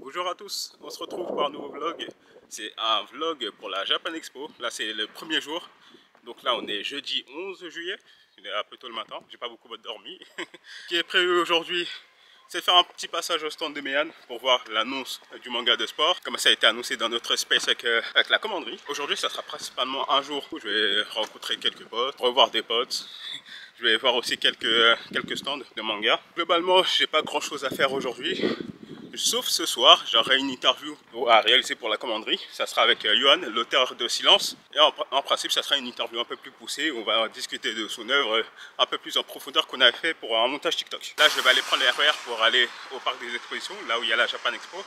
Bonjour à tous, on se retrouve pour un nouveau vlog. C'est un vlog pour la Japan Expo. Là c'est le premier jour. Donc là on est jeudi 11 juillet. Il est un peu tôt le matin, j'ai pas beaucoup dormi. Ce qui est prévu aujourd'hui, c'est de faire un petit passage au stand de Meian pour voir l'annonce du manga de sport. Comme ça a été annoncé dans notre space avec la commanderie. Aujourd'hui ça sera principalement un jour où je vais rencontrer quelques potes, revoir des potes. Je vais voir aussi quelques stands de manga. Globalement j'ai pas grand chose à faire aujourd'hui. Sauf ce soir, j'aurai une interview à réaliser pour la commanderie. Ça sera avec Johan, l'auteur de Silence. Et en principe, ça sera une interview un peu plus poussée. Où on va discuter de son œuvre un peu plus en profondeur qu'on avait fait pour un montage TikTok. Là, je vais aller prendre les RER pour aller au parc des expositions, là où il y a la Japan Expo.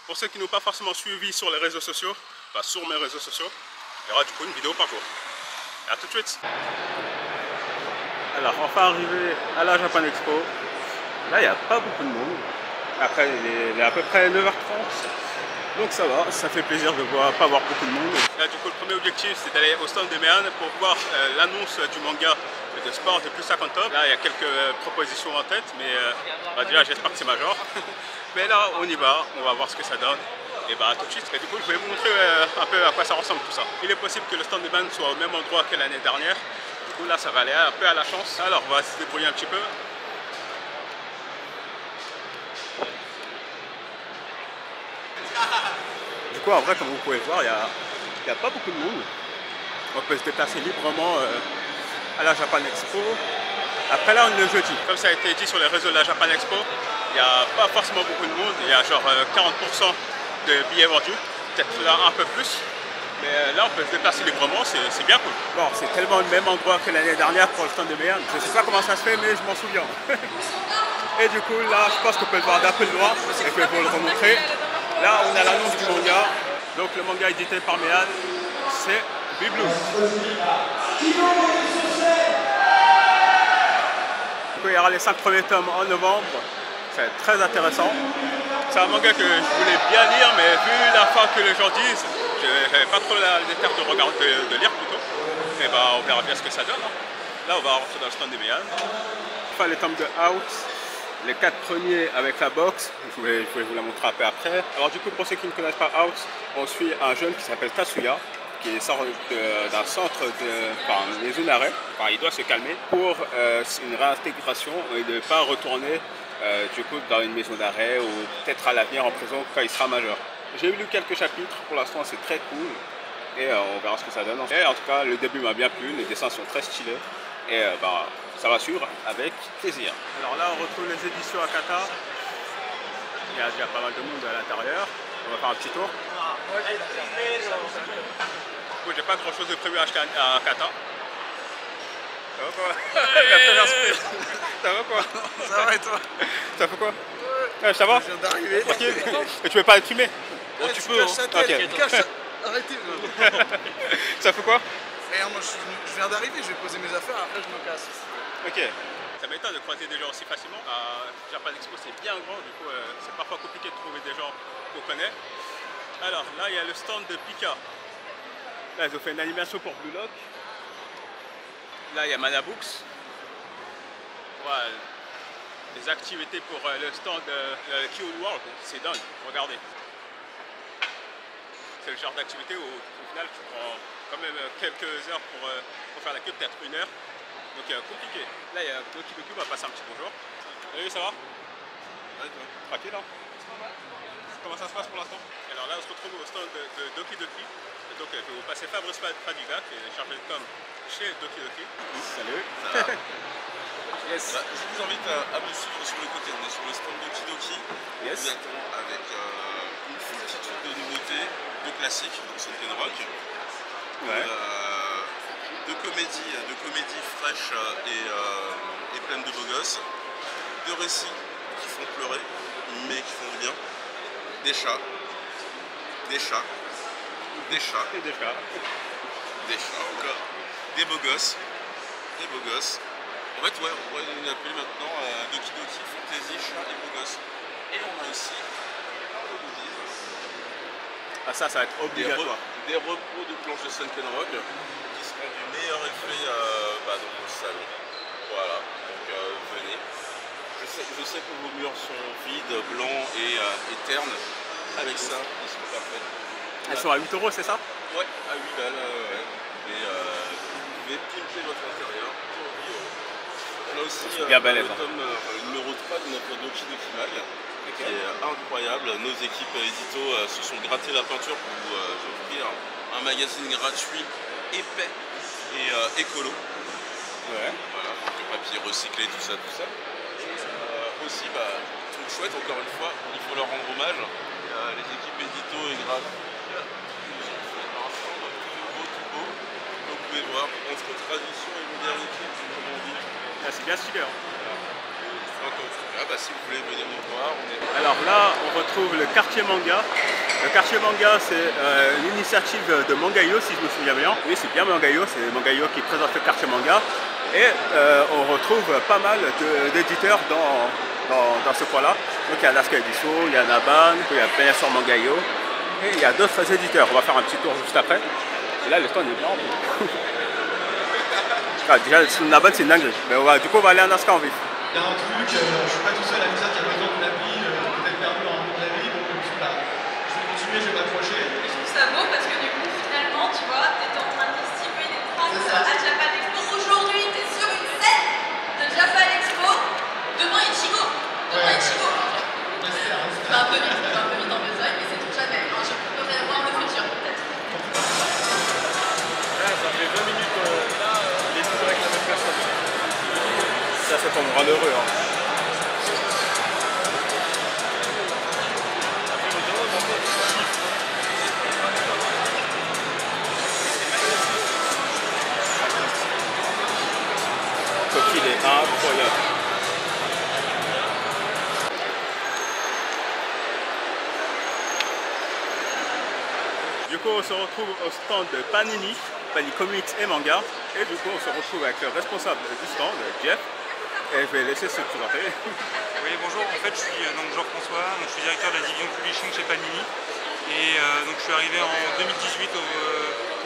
Pour ceux qui n'ont pas forcément suivi sur les réseaux sociaux, sur mes réseaux sociaux, il y aura du coup une vidéo par jour. Et à tout de suite. Alors, enfin arrivé à la Japan Expo. Là, il n'y a pas beaucoup de monde. Après, il est à peu près 9h30, donc ça va, ça fait plaisir de pas voir beaucoup de monde. Là, du coup, le premier objectif, c'est d'aller au stand de Meian pour voir l'annonce du manga de sport de plus 50 top. Là, il y a quelques propositions en tête, mais déjà, j'espère que c'est major. Mais là, on y va, on va voir ce que ça donne. Et bah, tout de suite. Et du coup, je vais vous montrer un peu à quoi ça ressemble tout ça. Il est possible que le stand de Meian soit au même endroit que l'année dernière. Du coup, là, ça va aller un peu à la chance. Alors, on va se débrouiller un petit peu. Du coup, en vrai, comme vous pouvez le voir, il n'y a pas beaucoup de monde. On peut se déplacer librement à la Japan Expo. Après là, on est le jeudi. Comme ça a été dit sur les réseaux de la Japan Expo, il n'y a pas forcément beaucoup de monde. Il y a genre 40% de billets vendus, peut-être là un peu plus. Mais là, on peut se déplacer librement, c'est bien cool. Bon, c'est tellement le même endroit que l'année dernière pour le stand de Meian. Je ne sais pas comment ça se fait, mais je m'en souviens. Et du coup, là, je pense qu'on peut le voir d'un peu de loin et que je vais vous le remontrer. Là, on a l'annonce du manga. Donc, le manga édité par Meian, c'est Biblu. Du coup, il y aura les 5 premiers tomes en novembre. C'est très intéressant. C'est un manga que je voulais bien lire, mais vu la fin que les gens disent, je n'avais pas trop la déterre de regarder, de lire plutôt. Et bah, on verra bien ce que ça donne. Là, on va rentrer dans le stand de Meian. Enfin, les tomes de Out. Les 4 premiers avec la box, je vais vous la montrer un peu après. Alors du coup, pour ceux qui ne connaissent pas Out, on suit un jeune qui s'appelle Tatsuya, qui sort d'un centre de maison d'arrêt. Enfin, il doit se calmer pour une réintégration et de ne pas retourner du coup dans une maison d'arrêt ou peut-être à l'avenir en prison quand il sera majeur. J'ai lu quelques chapitres, pour l'instant c'est très cool et on verra ce que ça donne. Et en tout cas, le début m'a bien plu, les dessins sont très stylés et ça va suivre avec plaisir. Alors là, on retrouve les éditions Akata. Il y a déjà pas mal de monde à l'intérieur. On va faire un petit tour. Bon, j'ai pas grand chose de prévu à acheter à Akata. Ça va quoi? Ça va quoi? Ça va et toi? Ça fait quoi? Ouais, ça va? Je viens d'arriver. Et tu veux pas être filmé? Ouais, tu peux. Okay. Arrêtez. Ça fait quoi? Rien, moi je viens d'arriver, je vais poser mes affaires, après je me casse. Ok. Ça m'étonne de croiser des gens aussi facilement. Japan Expo c'est bien grand, du coup c'est parfois compliqué de trouver des gens qu'on connaît. Alors là il y a le stand de Pika. Là ils ont fait une animation pour Blue Lock. Là il y a Manabooks. Voilà. Les activités pour le stand de Keyworld World, c'est dingue, regardez. C'est le genre d'activité où au final tu prends quand même quelques heures pour faire la queue, peut-être 1 heure. Donc compliqué. Là il y a Doki Doki, on va passer un petit bonjour. Salut, ça va? Ouais, toi. Tranquille hein? Comment ça se passe pour l'instant? Alors là on se retrouve au stand de Doki Doki. Et donc je vais vous passer Fabrice Fadiga qui est chargé de com chez Doki Doki. Salut. Ça va? Yes. Bah, je vous invite à me suivre sur le côté. On est sur le stand Doki Doki. Yes. Exactement, avec une multitude de nouveautés, de classiques, donc Sunken Rock. Ouais. De comédies fraîches et pleines de beaux gosses, de récits qui font pleurer, mais qui font du bien, des chats, Et des chats. encore, des beaux gosses. En fait, ouais, on pourrait l'appeler maintenant Doki Doki, Fantasy, chat et beaux gosses. Et on a aussi, Ah ça va être obligatoire. des repos de planches de Sunken Rock qui seront du meilleur effet dans mon salon. Voilà, donc venez. Je sais que vos murs sont vides, blancs et ternes. Avec ça, ils sont parfaits. Elles sont à 8 €, c'est ça? Ouais, à 8 balles, ouais. Vous pouvez pimper votre intérieur pour 8 €. On a aussi bien balèze, le tome numéro 3 de notre Doki Doki Mag, qui est incroyable. Nos équipes édito se sont gratté la peinture pour vous offrir un magazine gratuit, épais et écolo. Ouais. Voilà, le papier recyclé, tout ça, tout ça. Aussi, truc chouette, encore une fois, il faut leur rendre hommage. Les équipes édito et graphiques nous ont fait un stand tout beau. Donc vous pouvez voir, entre tradition et modernité, comme on dit. Ah, c'est bien stylé. Hein. Si vous voulez venir nous voir, on est... Alors là, on retrouve le quartier manga. Le quartier manga, c'est une initiative de Mangayo, si je me souviens bien. Oui, c'est bien Mangayo, c'est Mangayo qui présente le quartier manga. Et on retrouve pas mal d'éditeurs dans ce coin-là. Donc il y a Lasca Edition, il y a Naban, il y a bien sûr Mangayo. Et il y a d'autres éditeurs. On va faire un petit tour juste après. Et là, le stand est énorme. Déjà, Naban, c'est une dinguerie. Mais du coup, on va aller à Lasca en vif. Il y a un truc, je suis pas tout seul à me dire qu'il y a besoin d'une appli, peut-être perdu dans un monde de la vie, donc je vais continuer, je vais m'approcher. Je trouve ça beau parce que du coup, finalement, tu vois, t'étais en train de distribuer des tracts à Japan Expo. Aujourd'hui, t'es sur une scène de Japan Expo devant Ichigo. Devant Ichigo. C'est un peu vite en besogne, mais c'est tout jamais. Je pourrais voir le futur, peut-être. Ça fait 20 minutes là, il est toujours avec la même personne. Ça, c'est pour me rendre heureux. Hein. Coquille est incroyable. Du coup, on se retrouve au stand de Panini Comics et Manga. Et du coup, on se retrouve avec le responsable du stand, Jeff. Et je vais laisser se présenter. Oui, bonjour, en fait je suis donc Jean-François, je suis directeur de la division publishing chez Panini et donc je suis arrivé en 2018 pour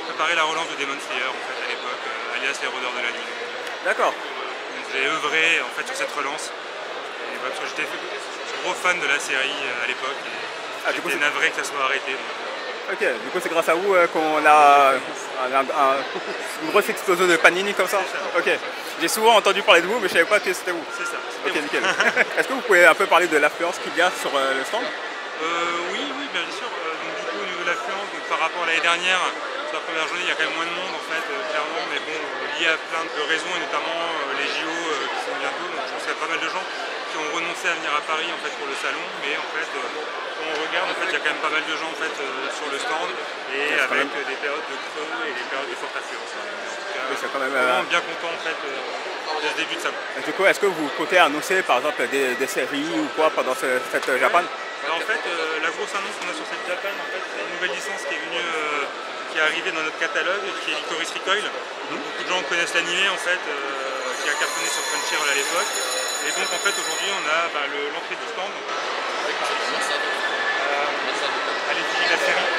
préparer la relance de Demon Slayer en fait, à l'époque, alias les Rôdeurs de la Nuit. D'accord. J'ai œuvré en fait sur cette relance et parce que j'étais gros fan de la série à l'époque et j'étais navré que ça soit arrêté. Donc. Ok, du coup c'est grâce à vous qu'on a une grosse explosion de Panini comme ça. Ok, j'ai souvent entendu parler de vous mais je savais pas que c'était vous. C'est ça. Ok, nickel. Est-ce que vous pouvez un peu parler de l'affluence qu'il y a sur le stand? Oui, bien sûr. Donc du coup au niveau de l'affluence, par rapport à l'année dernière, sur la première journée il y a quand même moins de monde en fait, clairement, mais bon, lié à plein de raisons et notamment les JO qui sont bientôt, donc je pense qu'il y a pas mal de gens qui ont renoncé à venir à Paris en fait pour le salon, mais en fait quand on regarde en fait il y a quand même pas mal de gens en fait sur le stand et avec des périodes de creux et des périodes de forte affluence. En tout cas, oui, c'est quand même vraiment bien content en fait de ce début de salon. Du coup, est-ce que vous comptez annoncer par exemple des séries ou quoi pendant cette Japan? Alors, en fait, la grosse annonce qu'on a sur cette Japan, en fait, c'est une nouvelle licence qui est venue, qui est arrivée dans notre catalogue, qui est Licorice Recoil. Donc, beaucoup de gens connaissent l'animé en fait, qui a cartonné sur Crunchyroll à l'époque. Et donc en fait aujourd'hui on a l'entrée du stand à l'effigie de la série.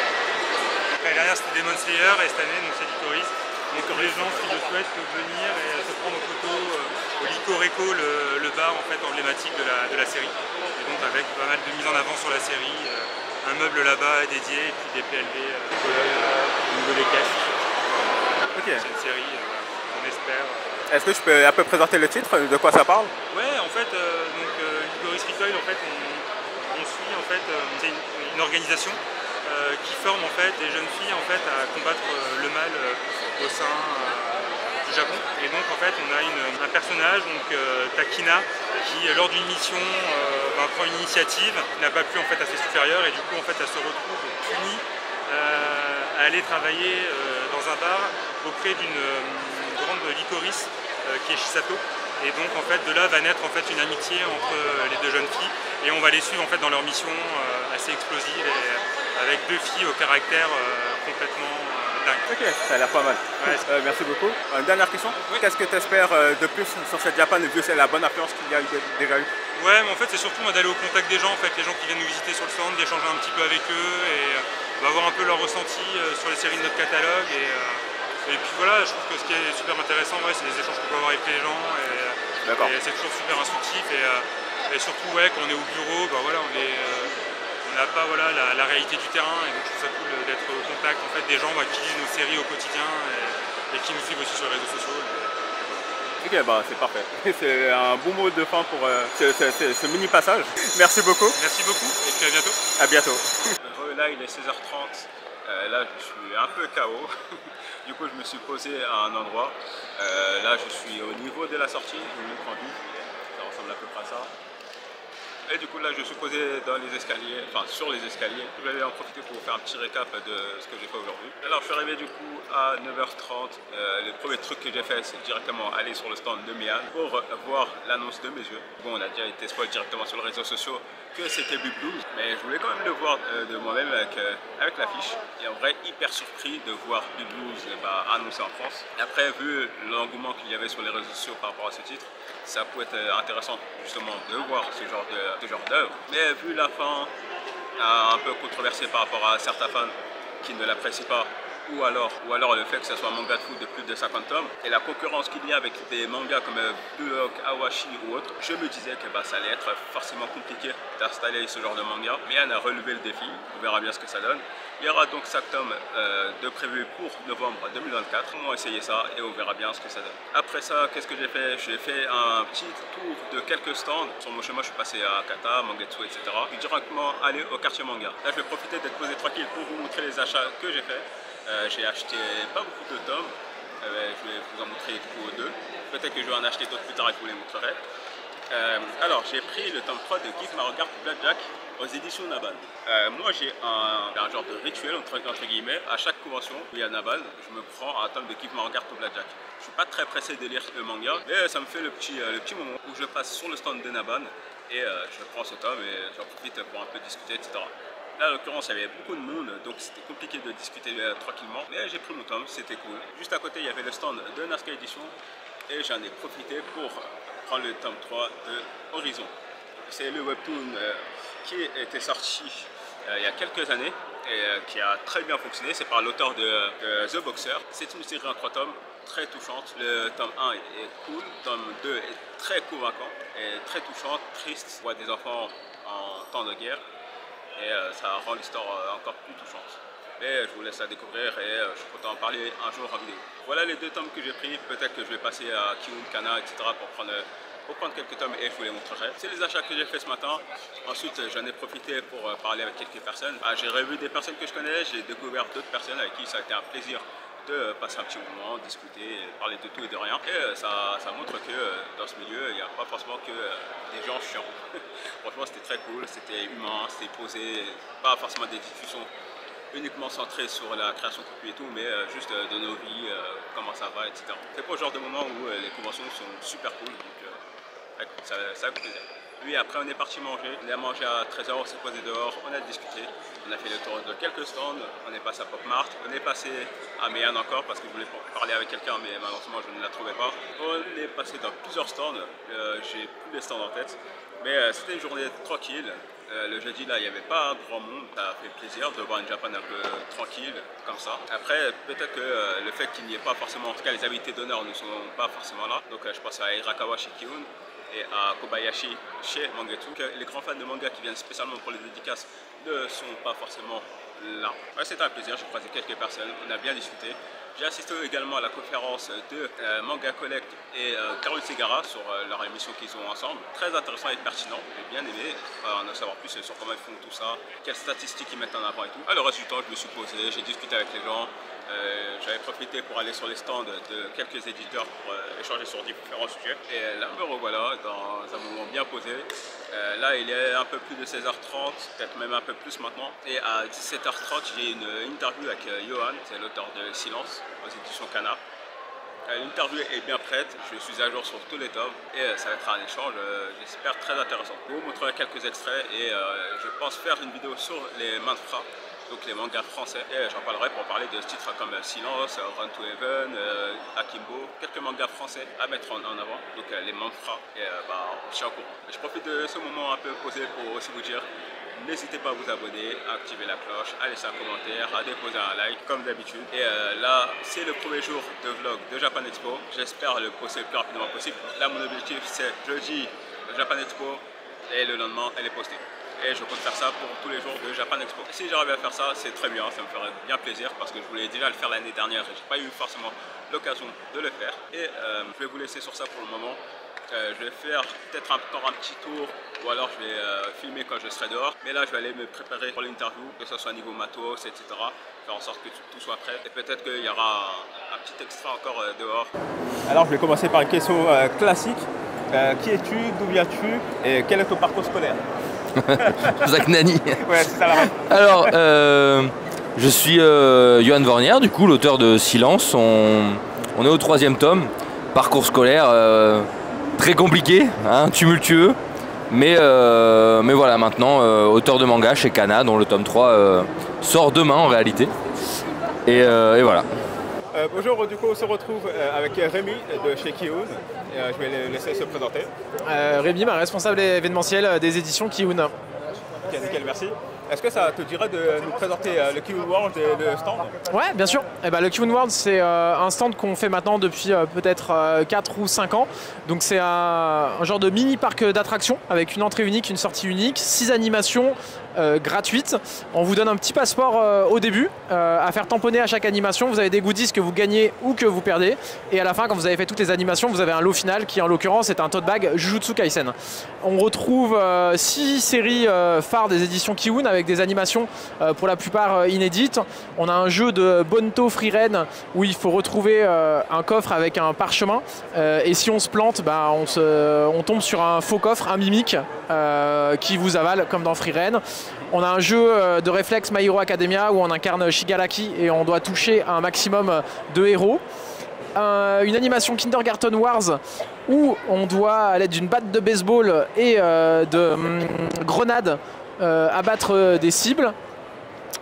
L'année dernière c'était Demon Slayer et cette année c'est Licorice. Donc les gens qui le souhaitent peuvent venir et se prendre en photo au Licorico, le bar en fait emblématique de la série. Et donc avec pas mal de mise en avant sur la série, un meuble là-bas dédié et puis des PLV au niveau des caisses. Okay. C'est une série on espère. Est-ce que je peux un peu présenter le titre, de quoi ça parle? Ouais, en fait, Licorice Recoil, en fait, on suit en fait, c'est une organisation qui forme en fait des jeunes filles en fait à combattre le mal au sein du Japon. Et donc en fait, on a un personnage, donc Takina, qui lors d'une mission prend une initiative, n'a pas pu en fait à ses supérieurs et du coup en fait elle se retrouve punie à aller travailler dans un bar auprès d'une grande licorice qui est Shisato. Et donc en fait de là va naître en fait une amitié entre les deux jeunes filles et on va les suivre en fait dans leur mission assez explosive et avec deux filles au caractère complètement dingue. Ok, ça a l'air pas mal. Ouais. Merci beaucoup. Dernière question, oui. Qu'est-ce que tu espères de plus sur cette Japan vu que c'est la bonne influence qu'il y a déjà eu? Ouais, mais en fait c'est surtout d'aller au contact des gens, en fait, les gens qui viennent nous visiter sur le stand, d'échanger un petit peu avec eux et d'avoir un peu leur ressenti sur les séries de notre catalogue. Et puis voilà, je trouve que ce qui est super intéressant, ouais, c'est les échanges qu'on peut avoir avec les gens et c'est toujours super instructif et surtout ouais, quand on est au bureau, voilà, on n'a pas voilà, la réalité du terrain, et donc je trouve ça cool d'être au contact en fait, des gens qui lisent nos séries au quotidien et qui nous suivent aussi sur les réseaux sociaux. Ok, bah c'est parfait. C'est un bon mot de fin pour ce mini passage. Merci beaucoup. Merci beaucoup et puis à bientôt. À bientôt. Là il est 16h30. Là je suis un peu KO. Du coup je me suis posé à un endroit. Là je suis au niveau de la sortie. Je vous montre en vue. Ça ressemble à peu près à ça. Et du coup là je suis posé dans les escaliers, enfin sur les escaliers. Je vais en profiter pour vous faire un petit récap de ce que j'ai fait aujourd'hui. Alors je suis arrivé du coup à 9h30. Le premier truc que j'ai fait c'est directement aller sur le stand de Mian pour voir l'annonce de mes yeux. Bon, on a déjà été spoil directement sur les réseaux sociaux que c'était Big Blues, mais je voulais quand même le voir de moi-même avec l'affiche. Et en vrai hyper surpris de voir Big Blues annoncé en France. Et après, vu l'engouement qu'il y avait sur les réseaux sociaux par rapport à ce titre, ça pouvait être intéressant justement de voir ce genre d'œuvre. Mais vu la fin un peu controversée par rapport à certains fans qui ne l'apprécient pas, ou alors le fait que ce soit un manga de foot de plus de 50 tomes, et la concurrence qu'il y a avec des mangas comme Blue Lock, Awashi ou autres, je me disais que ça allait être forcément compliqué d'installer ce genre de manga. Mais Anne a relevé le défi, on verra bien ce que ça donne. Il y aura donc 5 tomes de prévu pour novembre 2024. On va essayer ça et on verra bien ce que ça donne. Après ça, qu'est-ce que j'ai fait? J'ai fait un petit tour de quelques stands. Sur mon chemin, je suis passé à Kata, Mangetsu, etc. Puis directement aller au quartier manga. Là, je vais profiter d'être posé tranquille pour vous montrer les achats que j'ai fait. J'ai acheté pas beaucoup de tomes, je vais vous en montrer du coup 2. Peut-être que je vais en acheter d'autres plus tard et je vous les montrerai. Alors j'ai pris le tome 3 de Give My Regard to Blackjack aux éditions Nabal. Moi j'ai un genre de rituel entre guillemets. À chaque convention où il y a Nabal, je me prends un tome de Give My Regard to Blackjack. Je suis pas très pressé de lire le manga, mais ça me fait le petit moment où je passe sur le stand de Nabal et je prends ce tome et j'en profite pour un peu discuter, etc. Là, en l'occurrence, il y avait beaucoup de monde, donc c'était compliqué de discuter tranquillement. Mais j'ai pris mon tome, c'était cool. Juste à côté, il y avait le stand de Nazca Edition et j'en ai profité pour prendre le tome 3 de Horizon. C'est le webtoon qui était sorti il y a quelques années et qui a très bien fonctionné. C'est par l'auteur de The Boxer. C'est une série en 3 tomes, très touchante. Le tome 1 est cool, le tome 2 est très convaincant et très touchant, triste. On voit des enfants en temps de guerre. Et ça rend l'histoire encore plus touchante. Mais je vous laisse la découvrir et je suis content d'en parler un jour en vidéo. Voilà les 2 tomes que j'ai pris. Peut-être que je vais passer à Kiun, Kana, etc. pour prendre quelques tomes et je vous les montrerai. C'est les achats que j'ai fait ce matin. Ensuite, j'en ai profité pour parler avec quelques personnes. J'ai revu des personnes que je connais, j'ai découvert d'autres personnes avec qui ça a été un plaisir de passer un petit moment, discuter, parler de tout et de rien. Et ça montre que dans ce milieu, il n'y a pas forcément que des gens chiants. Franchement, c'était très cool, c'était humain, c'était posé, pas forcément des discussions uniquement centrées sur la création de contenu et tout, mais juste de nos vies, comment ça va, etc. C'est pas le genre de moment où les conventions sont super cool, donc ça a fait plaisir. Puis après on est parti manger, on a mangé à 13h, on s'est posé dehors, on a discuté, on a fait le tour de quelques stands, on est passé à Pop Mart, on est passé à Meian encore parce que je voulais parler avec quelqu'un mais malheureusement je ne la trouvais pas. On est passé dans plusieurs stands, j'ai plus les stands en tête, mais c'était une journée tranquille. Le jeudi là il n'y avait pas grand monde, ça a fait plaisir de voir une Japan un peu tranquille comme ça. Après peut-être que le fait qu'il n'y ait pas forcément, en tout cas les invités d'honneur ne sont pas forcément là, donc je pense à Hirakawa chez Kiun et à Kobayashi chez Mangetsu. Les grands fans de manga qui viennent spécialement pour les dédicaces ne sont pas forcément là. Ouais, c'était un plaisir, j'ai croisé quelques personnes, on a bien discuté. J'ai assisté également à la conférence de Manga Collect et Carole Segara sur leur émission qu'ils ont ensemble. Très intéressant et pertinent, j'ai bien aimé en savoir plus sur comment ils font tout ça, quelles statistiques ils mettent en avant et tout. Alors, le reste du temps, je me suis posé, j'ai discuté avec les gens. J'avais profité pour aller sur les stands de quelques éditeurs pour échanger sur différents sujets. Et là, me revoilà dans un moment bien posé. Là, il est un peu plus de 16h30, peut-être même un peu plus maintenant. Et à 17h30, j'ai une interview avec Johan, c'est l'auteur de Silence, aux éditions Kana. L'interview est bien prête, je suis à jour sur tous les tomes et ça va être un échange, j'espère, très intéressant. Je vous montrerai quelques extraits et je pense faire une vidéo sur les manhwa, donc les mangas français, et j'en parlerai pour parler de titres comme Silence, Run to Heaven, Akimbo, quelques mangas français à mettre en avant, donc les manhwa, et je suis en courant. Je profite de ce moment un peu posé pour aussi vous dire, n'hésitez pas à vous abonner, à activer la cloche, à laisser un commentaire, à déposer un like comme d'habitude. Et là, c'est le premier jour de vlog de Japan Expo. J'espère le poster le plus rapidement possible. Là, mon objectif, c'est jeudi Japan Expo et le lendemain, elle est postée. et je compte faire ça pour tous les jours de Japan Expo. Si j'arrive à faire ça, c'est très bien, ça me ferait bien plaisir parce que je voulais déjà le faire l'année dernière et j'ai pas eu forcément l'occasion de le faire. Et je vais vous laisser sur ça pour le moment. Je vais faire peut-être encore un petit tour ou alors je vais filmer quand je serai dehors. Mais là, je vais aller me préparer pour l'interview, que ce soit niveau matos, etc. Faire en sorte que tout soit prêt. Et peut-être qu'il y aura un petit extra encore dehors. Alors, je vais commencer par une question classique. Qui es-tu, d'où viens-tu et quel est ton parcours scolaire? Zach Nani. Ouais, c'est ça la règle. Alors, je suis Johan Vornier, du coup, l'auteur de Silence. On est au 3e tome. Parcours scolaire très compliqué, hein, tumultueux. Mais voilà, maintenant, auteur de manga chez Kana, dont le tome 3 sort demain en réalité. Et voilà. Bonjour, du coup on se retrouve avec Rémi de chez Kiun. Je vais le laisser se présenter. Rémi, responsable événementiel des éditions Kiun. Ok, nickel, merci. Est-ce que ça te dirait de nous présenter le Kiun World et le stand? Ouais, bien sûr. Le Kiun World, c'est un stand qu'on fait maintenant depuis peut-être 4 ou 5 ans. Donc c'est un genre de mini parc d'attractions avec une entrée unique, une sortie unique, 6 animations gratuites. On vous donne un petit passeport au début à faire tamponner à chaque animation. Vous avez des goodies que vous gagnez ou que vous perdez. Et à la fin, quand vous avez fait toutes les animations, vous avez un lot final qui en l'occurrence est un tote bag Jujutsu Kaisen. On retrouve 6 séries phares des éditions Kiun avec des animations pour la plupart inédites. On a un jeu de Bonto Freeren où il faut retrouver un coffre avec un parchemin et si on se plante, on tombe sur un faux coffre, un mimique qui vous avale comme dans Freeren. On a un jeu de réflexe My Hero Academia où on incarne Shigaraki et on doit toucher un maximum de héros. Une animation Kindergarten Wars où on doit, à l'aide d'une batte de baseball et de grenades, abattre des cibles.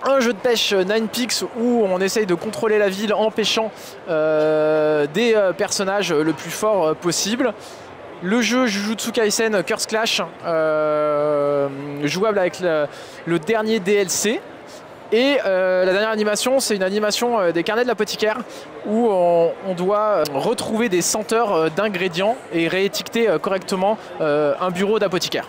Un jeu de pêche Ninepix où on essaye de contrôler la ville en pêchant des personnages le plus fort possible. Le jeu Jujutsu Kaisen Curse Clash, jouable avec le dernier DLC. Et la dernière animation, c'est une animation des carnets de l'apothicaire où on doit retrouver des senteurs d'ingrédients et réétiqueter correctement un bureau d'apothicaire.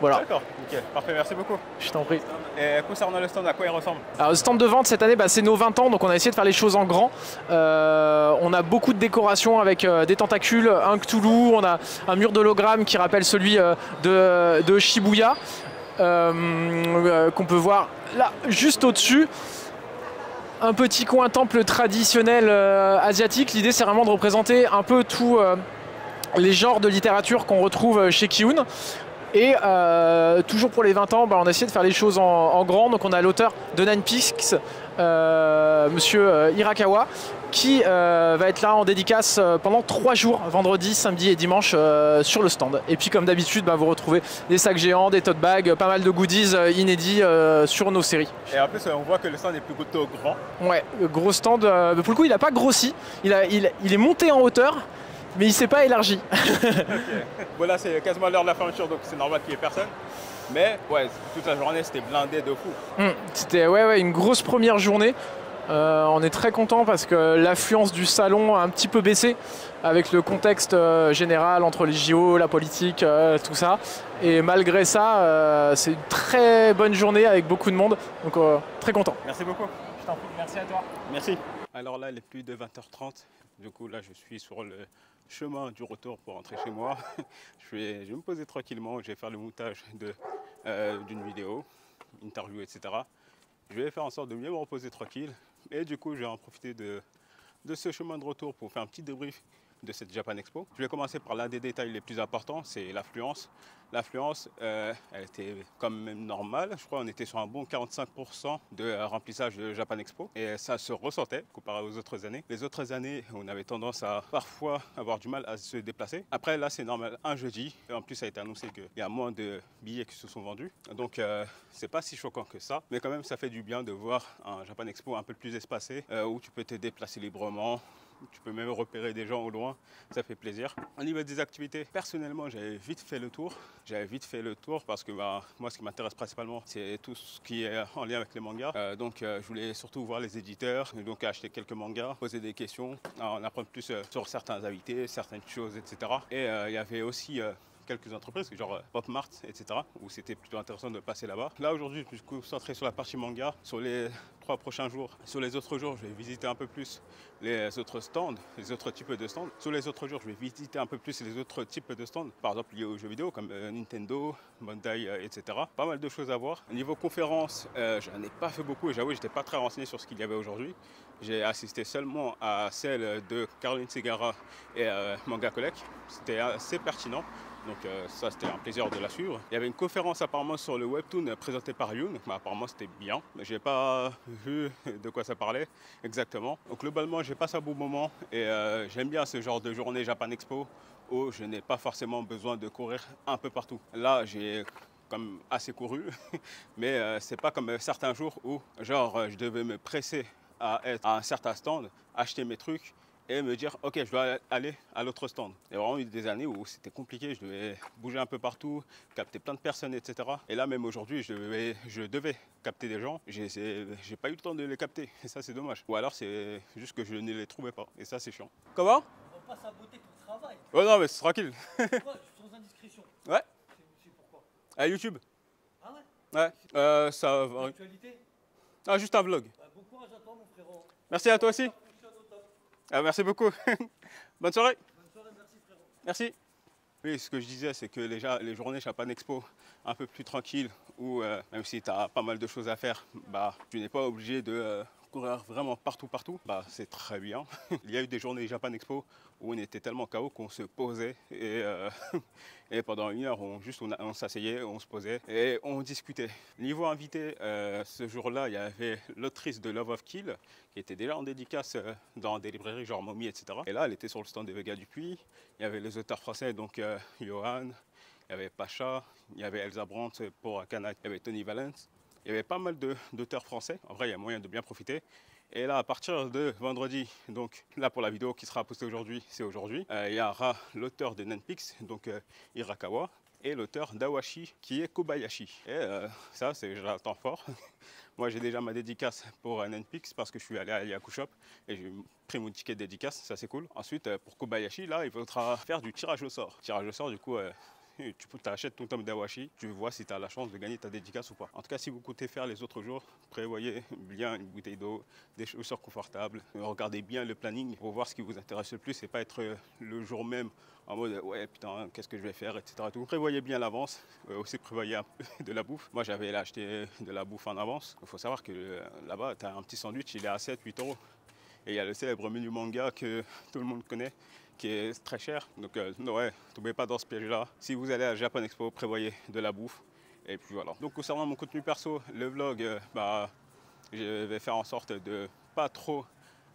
Voilà. D'accord, nickel, parfait, merci beaucoup. Je t'en prie. Et concernant le stand, à quoi il ressemble? Alors, le stand de vente cette année, c'est nos 20 ans, donc on a essayé de faire les choses en grand. On a beaucoup de décorations avec des tentacules, un Cthulhu, on a un mur d'hologramme qui rappelle celui de Shibuya, qu'on peut voir là, juste au-dessus. Un petit coin temple traditionnel asiatique. L'idée, c'est vraiment de représenter un peu tous les genres de littérature qu'on retrouve chez Kiun. Et toujours pour les 20 ans, on a essayé de faire les choses en grand. Donc on a l'auteur de Ninepix, monsieur Hirakawa, qui va être là en dédicace pendant 3 jours, vendredi, samedi et dimanche sur le stand. Et puis comme d'habitude, vous retrouvez des sacs géants, des tote bags, pas mal de goodies inédits sur nos séries. Et en plus, on voit que le stand est plutôt grand. Ouais, gros stand. Pour le coup, il n'a pas grossi. Il est monté en hauteur. Mais il ne s'est pas élargi. Okay. Voilà, c'est quasiment l'heure de la fermeture, donc c'est normal qu'il n'y ait personne. Mais ouais, toute la journée, c'était blindé de fou. C'était une grosse première journée. On est très content parce que l'affluence du salon a un petit peu baissé avec le contexte général entre les JO, la politique, tout ça. Et malgré ça, c'est une très bonne journée avec beaucoup de monde. Donc très content. Merci beaucoup. Je t'en prie, merci à toi. Merci. Alors là, il est plus de 20h30. Du coup, là, je suis sur le chemin du retour pour rentrer chez moi. Je vais me poser tranquillement. Je vais faire le montage d'une vidéo, interview, etc. Je vais faire en sorte de bien me reposer tranquille. Et du coup, je vais en profiter de ce chemin de retour pour faire un petit débrief de cette Japan Expo. Je vais commencer par l'un des détails les plus importants, c'est l'affluence. L'affluence, elle était quand même normale. Je crois qu'on était sur un bon 45% de remplissage de Japan Expo. Et ça se ressentait comparé aux autres années. Les autres années, on avait tendance à parfois avoir du mal à se déplacer. Après, là, c'est normal, un jeudi. Et en plus, ça a été annoncé qu'il y a moins de billets qui se sont vendus. Donc, c'est pas si choquant que ça. Mais quand même, ça fait du bien de voir un Japan Expo un peu plus espacé, où tu peux te déplacer librement. Tu peux même repérer des gens au loin, ça fait plaisir. Au niveau des activités, personnellement, j'avais vite fait le tour. Parce que moi, ce qui m'intéresse principalement, c'est tout ce qui est en lien avec les mangas. Donc, je voulais surtout voir les éditeurs, donc acheter quelques mangas, poser des questions, en apprendre plus sur certains invités, certaines choses, etc. Et il y avait aussi quelques entreprises, genre Pop Mart, etc., où c'était plutôt intéressant de passer là-bas. Là, aujourd'hui, je me suis concentré sur la partie manga. Sur les 3 prochains jours, sur les autres jours, je vais visiter un peu plus les autres stands, les autres types de stands. Sur les autres jours, je vais visiter un peu plus les autres types de stands, par exemple liés aux jeux vidéo, comme Nintendo, Bandai, etc. Pas mal de choses à voir. Niveau conférence, je n'en ai pas fait beaucoup et j'avoue, j'étais pas très renseigné sur ce qu'il y avait aujourd'hui. J'ai assisté seulement à celle de Caroline Segarra et Manga Collect. C'était assez pertinent. Donc ça, c'était un plaisir de la suivre. Il y avait une conférence apparemment sur le webtoon présentée par Yoon. Apparemment, c'était bien. J'ai pas vu de quoi ça parlait exactement. Donc globalement, j'ai passé un bon moment et j'aime bien ce genre de journée Japan Expo où je n'ai pas forcément besoin de courir un peu partout. Là, j'ai comme assez couru, mais c'est pas comme certains jours où genre je devais me presser à être à un certain stand, acheter mes trucs et me dire ok, je dois aller à l'autre stand. Il y a vraiment eu des années où c'était compliqué, je devais bouger un peu partout, capter plein de personnes, etc. Et là même aujourd'hui, je devais capter des gens, j'ai pas eu le temps de les capter et ça c'est dommage. Ou alors c'est juste que je ne les trouvais pas et ça c'est chiant. Comment? On va pas saboter ton travail. Oh non mais c'est tranquille. Pourquoi? Sans indiscrétion. Ouais. C'est pourquoi? À YouTube. Ah ouais? Ouais. Ça va. Actualité? Ah, juste un vlog. Bah, bon courage à toi mon frérot. Merci à toi aussi. Ah, merci beaucoup. Bonne soirée. Bonne soirée, merci frérot. Merci. Oui, ce que je disais, c'est que les journées Japan Expo un peu plus tranquilles, où même si tu as pas mal de choses à faire, bah, tu n'es pas obligé de courir vraiment partout, bah, c'est très bien. Il y a eu des journées Japan Expo où on était tellement KO qu'on se posait et pendant une heure, on s'asseyait, on se posait et on discutait. Niveau invité, ce jour-là, il y avait l'autrice de Love of Kill qui était déjà en dédicace dans des librairies genre Mommy, etc. Et là, elle était sur le stand de Vega Dupuis. Il y avait les auteurs français, donc Johan, il y avait Pacha, il y avait Elsa Brandt pour Canac, il y avait Tony Valence. Il y avait pas mal d'auteurs français. En vrai, il y a moyen de bien profiter. Et là, à partir de vendredi, donc là pour la vidéo qui sera postée aujourd'hui, c'est aujourd'hui, il y aura l'auteur de Nanpix, donc Hirakawa, et l'auteur d'Awashi, qui est Kobayashi. Et ça, je l'attends fort. Moi, j'ai déjà ma dédicace pour Nanpix parce que je suis allé à Yaku Shop et j'ai pris mon ticket de dédicace, ça c'est cool. Ensuite, pour Kobayashi, là, il faudra faire du tirage au sort. Tirage au sort, du coup, tu achètes ton tome d'Awashi, tu vois si tu as la chance de gagner ta dédicace ou pas. En tout cas, si vous comptez faire les autres jours, prévoyez bien une bouteille d'eau, des chaussures confortables, regardez bien le planning pour voir ce qui vous intéresse le plus et pas être le jour même en mode ouais putain qu'est-ce que je vais faire, etc. Tout. Prévoyez bien l'avance, aussi prévoyez un peu de la bouffe. Moi j'avais acheté de la bouffe en avance. Il faut savoir que là-bas tu as un petit sandwich, il est à 7-8 euros. Et il y a le célèbre menu manga que tout le monde connaît, qui est très cher. Donc ouais, ne tombez pas dans ce piège-là. Si vous allez à Japan Expo, prévoyez de la bouffe. Et puis voilà. Donc concernant mon contenu perso, le vlog, je vais faire en sorte de pas trop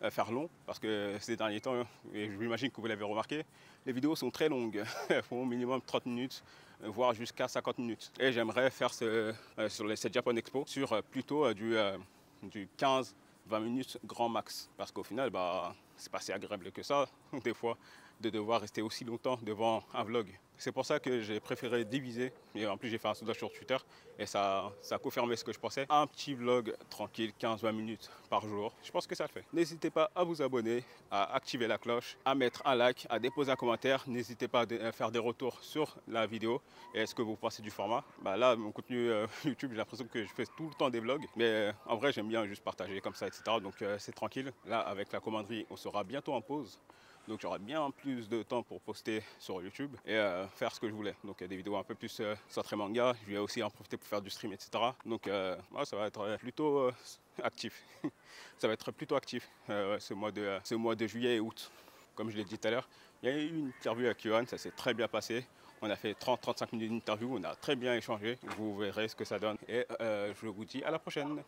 faire long. Parce que ces derniers temps, et je m'imagine que vous l'avez remarqué, les vidéos sont très longues. Elles font au minimum 30 minutes, voire jusqu'à 50 minutes. Et j'aimerais faire sur cette Japan Expo sur plutôt du 15-20 minutes grand max, parce qu'au final c'est pas si agréable que ça des fois de devoir rester aussi longtemps devant un vlog. C'est pour ça que j'ai préféré diviser, et en plus j'ai fait un sondage sur Twitter et ça a confirmé ce que je pensais. Un petit vlog tranquille, 15-20 minutes par jour, je pense que ça le fait. N'hésitez pas à vous abonner, à activer la cloche, à mettre un like, à déposer un commentaire. N'hésitez pas à faire des retours sur la vidéo et est-ce que vous pensez du format. Là mon contenu YouTube, j'ai l'impression que je fais tout le temps des vlogs, mais en vrai j'aime bien juste partager comme ça, etc. Donc c'est tranquille. Là avec la commanderie on sera bientôt en pause. Donc j'aurai bien plus de temps pour poster sur YouTube et faire ce que je voulais. Donc des vidéos un peu plus centrées manga. Je vais aussi en profiter pour faire du stream, etc. Donc ça va être plutôt actif. Ça va être plutôt actif ce mois de juillet et août. Comme je l'ai dit tout à l'heure, il y a eu une interview avec Johan, ça s'est très bien passé. On a fait 30-35 minutes d'interview, on a très bien échangé. Vous verrez ce que ça donne. Et je vous dis à la prochaine.